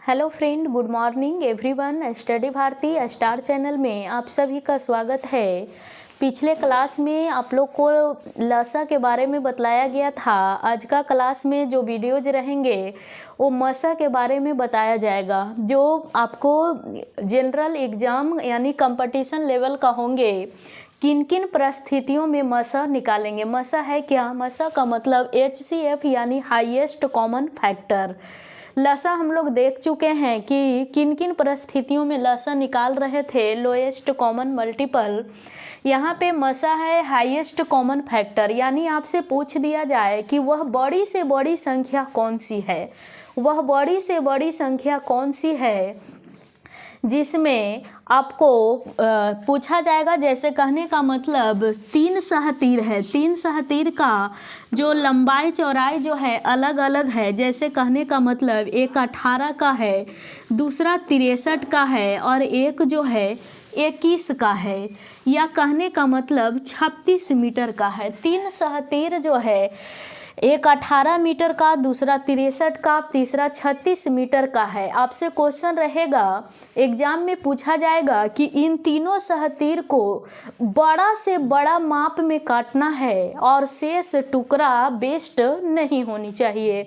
Hello friend, good morning everyone. Study Bharti star channel में आप सभी का स्वागत है। पिछले क्लास में आप लोग को लसा के बारे में बतलाया गया था। आज का क्लास में जो वीडियोज रहेंगे वो मसा के बारे में बताया जाएगा, जो आपको जनरल एग्ज़ाम यानी कंपटीशन लेवल का होंगे। किन किन परिस्थितियों में मसा निकालेंगे। मसा है क्या? मसा का मतलब HCF यानी हाईएस्ट कॉमन फैक्टर। लसा हम लोग देख चुके हैं कि किन किन परिस्थितियों में लसा निकाल रहे थे, लोएस्ट कॉमन मल्टीपल। यहाँ पे मसा है हाईएस्ट कॉमन फैक्टर, यानी आपसे पूछ दिया जाए कि वह बड़ी से बड़ी संख्या कौन सी है, वह बड़ी से बड़ी संख्या कौन सी है जिसमें आपको पूछा जाएगा। जैसे कहने का मतलब 3 सहतीर है, 3 सहतीर का जो लंबाई चौड़ाई जो है अलग अलग है। जैसे कहने का मतलब एक 18 का है, दूसरा 63 का है और एक जो है 21 का है। या कहने का मतलब 36 मीटर का है। 3 सहतीर जो है, एक 18 मीटर का, दूसरा 63 का, तीसरा 36 मीटर का है। आपसे क्वेश्चन रहेगा, एग्जाम में पूछा जाएगा कि इन तीनों सहतीर को बड़ा से बड़ा माप में काटना है और शेष टुकड़ा वेस्ट नहीं होनी चाहिए।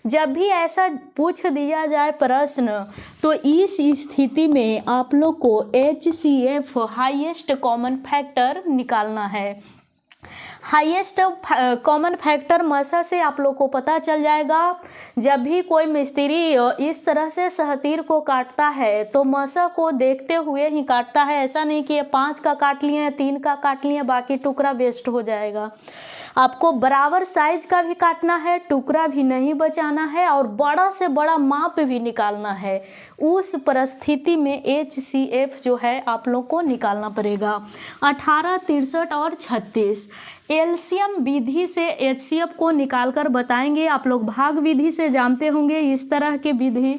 जब भी ऐसा पूछ दिया जाए प्रश्न, तो इस स्थिति में आप लोग को HCF हाईएस्ट कॉमन फैक्टर निकालना है। हाईएस्ट कॉमन फैक्टर मसा से आप लोग को पता चल जाएगा। जब भी कोई मिस्त्री इस तरह से सहतीर को काटता है तो मसा को देखते हुए ही काटता है। ऐसा नहीं कि 5 का काट लिए, 3 का काट लिए, बाकी टुकड़ा वेस्ट हो जाएगा। आपको बराबर साइज का भी काटना है, टुकड़ा भी नहीं बचाना है और बड़ा से बड़ा माप भी निकालना है। उस परिस्थिति में HCF जो है आप लोग को निकालना पड़ेगा। 18, 63 और 36 एलसीएम विधि से HCF को निकालकर बताएंगे। आप लोग भाग विधि से जानते होंगे, इस तरह के विधि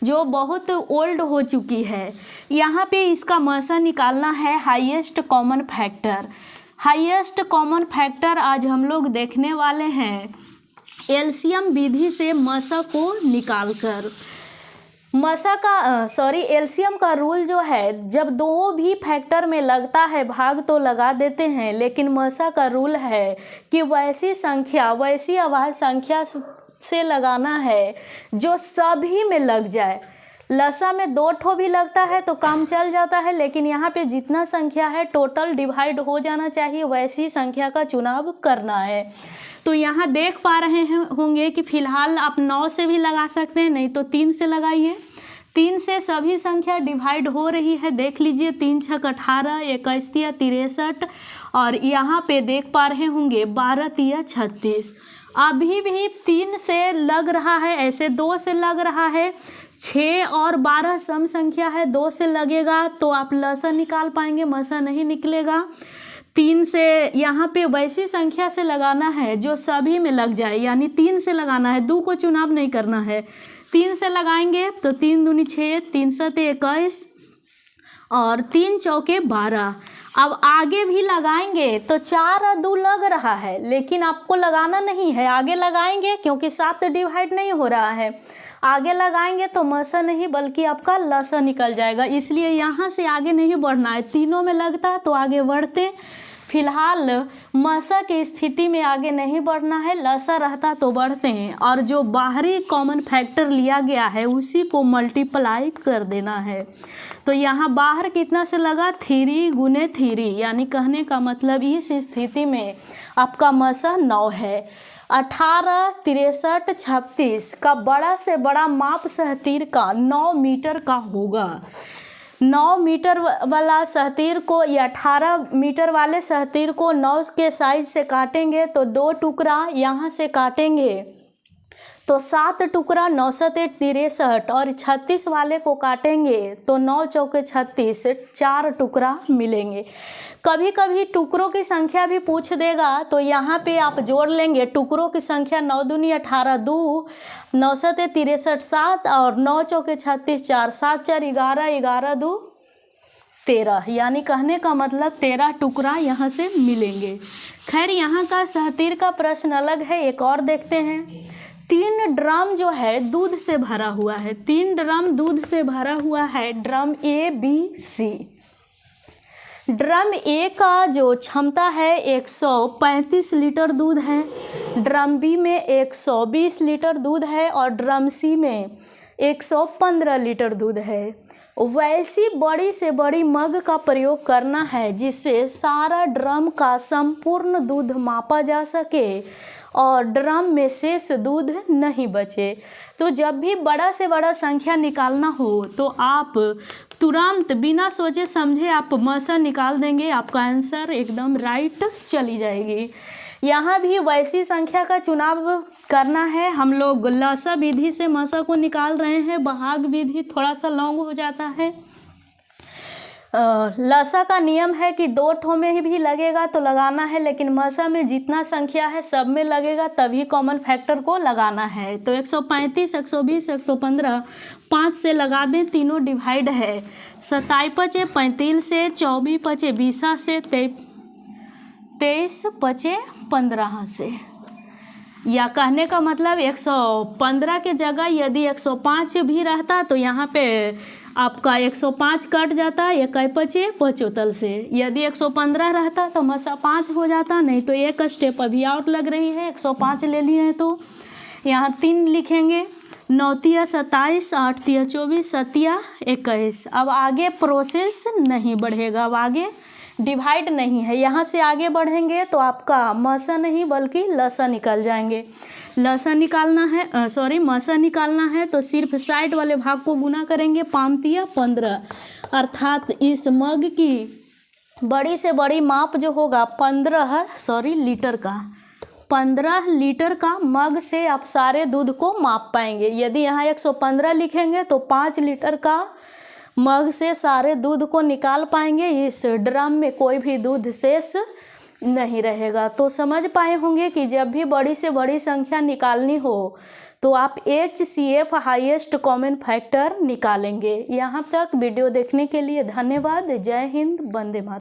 जो बहुत ओल्ड हो चुकी है। यहाँ पे इसका मसा निकालना है highest common factor. Highest common factor आज हम लोग देखने वाले हैं एलसीएम विधि से मसा को निकालकर। मसा का एलसीएम का रूल जो है, जब दो भी फैक्टर में लगता है भाग तो लगा देते हैं, लेकिन मसा का रूल है कि वैसी संख्या, वैसी अभाज्य संख्या से लगाना है जो सभी में लग जाए। लसा में 2 ठो भी लगता है तो काम चल जाता है, लेकिन यहाँ पे जितना संख्या है टोटल डिवाइड हो जाना चाहिए, वैसी संख्या का चुनाव करना है। तो यहाँ देख पा रहे होंगे कि फिलहाल आप 9 से भी लगा सकते हैं, नहीं तो 3 से लगाइए। 3 से सभी संख्या डिवाइड हो रही है, देख लीजिए। 3 छक 18, 21 तिया 63 और यहाँ पे देख पा रहे होंगे 12 तिया 36। अभी भी 3 से लग रहा है, ऐसे 2 से लग रहा है। 6 और 12 सम संख्या है, 2 से लगेगा तो आप लसा निकाल पाएंगे, मसा नहीं निकलेगा। 3 से यहाँ पे वैसी संख्या से लगाना है जो सभी में लग जाए, यानी 3 से लगाना है, 2 को चुनाव नहीं करना है। 3 से लगाएंगे तो 3 दूनी 6, 3 सते 21 और 3 चौके 12। अब आगे भी लगाएंगे तो 4 और 2 लग रहा है, लेकिन आपको लगाना नहीं है, आगे लगाएंगे क्योंकि 7 डिवाइड नहीं हो रहा है। आगे लगाएंगे तो मसा नहीं बल्कि आपका लसा निकल जाएगा, इसलिए यहाँ से आगे नहीं बढ़ना है। तीनों में लगता तो आगे बढ़ते, फिलहाल मसा की स्थिति में आगे नहीं बढ़ना है, लसा रहता तो बढ़ते हैं। और जो बाहरी कॉमन फैक्टर लिया गया है उसी को मल्टीप्लाई कर देना है। तो यहाँ बाहर कितना से लगा? 3 गुने 3, यानी कहने का मतलब इस स्थिति में आपका मसा 9 है। 18, 63, 36 का बड़ा से बड़ा माप सहतीर का 9 मीटर का होगा। 9 मीटर वाला सहतीर को या 18 मीटर वाले सहतीर को 9 के साइज से काटेंगे तो 2 टुकड़ा यहाँ से काटेंगे तो 7 टुकड़ा 9 सते 63 और 36 वाले को काटेंगे तो 9 चौके 36, 4 टुकड़ा मिलेंगे। कभी कभी टुकड़ों की संख्या भी पूछ देगा तो यहाँ पे आप जोड़ लेंगे टुकड़ों की संख्या। 9 दूनी 18, 2 9 सते 63 7 और 9 चौके 36 4, 7 4 11, 11 2 13, यानी कहने का मतलब 13 टुकड़ा यहाँ से मिलेंगे। खैर यहाँ का सहतीर का प्रश्न अलग है, एक और देखते हैं। 3 ड्रम जो है दूध से भरा हुआ है, 3 ड्रम दूध से भरा हुआ है, drum A B C. Drum A का जो क्षमता है 135 लीटर दूध है, ड्रम बी में 120 लीटर दूध है और ड्रम सी में 115 लीटर दूध है। वैसी बड़ी से बड़ी मग का प्रयोग करना है जिससे सारा ड्रम का संपूर्ण दूध मापा जा सके और ड्रम में शेष दूध नहीं बचे। तो जब भी बड़ा से बड़ा संख्या निकालना हो तो आप तुरंत बिना सोचे समझे आप मसा निकाल देंगे, आपका आंसर एकदम राइट चली जाएगी। यहाँ भी वैसी संख्या का चुनाव करना है। हम लोग लसा विधि से मसा को निकाल रहे हैं, बहाग विधि थोड़ा सा लॉन्ग हो जाता है। लसा का नियम है कि 2 ठो में भी लगेगा तो लगाना है, लेकिन मसा में जितना संख्या है सब में लगेगा, तभी कॉमन फैक्टर को लगाना है। तो 135, 120, 115 5 से लगा दें, तीनों डिवाइड है। 27 पचे 35 से, 24 पचे 20 से, 23 पचे 15 से। या कहने का मतलब 115 के जगह यदि 105 भी रहता तो यहाँ पे आपका 105 कट जाता, 1 पचे 75 से। यदि 115 रहता तो मसा 5 हो जाता, नहीं तो एक स्टेप अभी आउट लग रही है, 105 ले लिए हैं तो यहाँ 3 लिखेंगे। 9 तिया 27, 8 तिया 24, 7 तिया 21। अब आगे प्रोसेस नहीं बढ़ेगा, अब आगे डिवाइड नहीं है। यहाँ से आगे बढ़ेंगे तो आपका मसा नहीं बल्कि लसा निकल जाएंगे। लसा निकालना है, मसा निकालना है तो सिर्फ साइड वाले भाग को गुना करेंगे, 5 तिया 15, अर्थात इस मग की बड़ी से बड़ी माप जो होगा 15 लीटर का, 15 लीटर का मग से आप सारे दूध को माप पाएंगे। यदि यहाँ 115 लिखेंगे तो 5 लीटर का मग से सारे दूध को निकाल पाएंगे, इस ड्रम में कोई भी दूध शेष नहीं रहेगा। तो समझ पाए होंगे कि जब भी बड़ी से बड़ी संख्या निकालनी हो तो आप HCF हाईएस्ट कॉमन फैक्टर निकालेंगे। यहाँ तक वीडियो देखने के लिए धन्यवाद। जय हिंद, वंदे मातरम।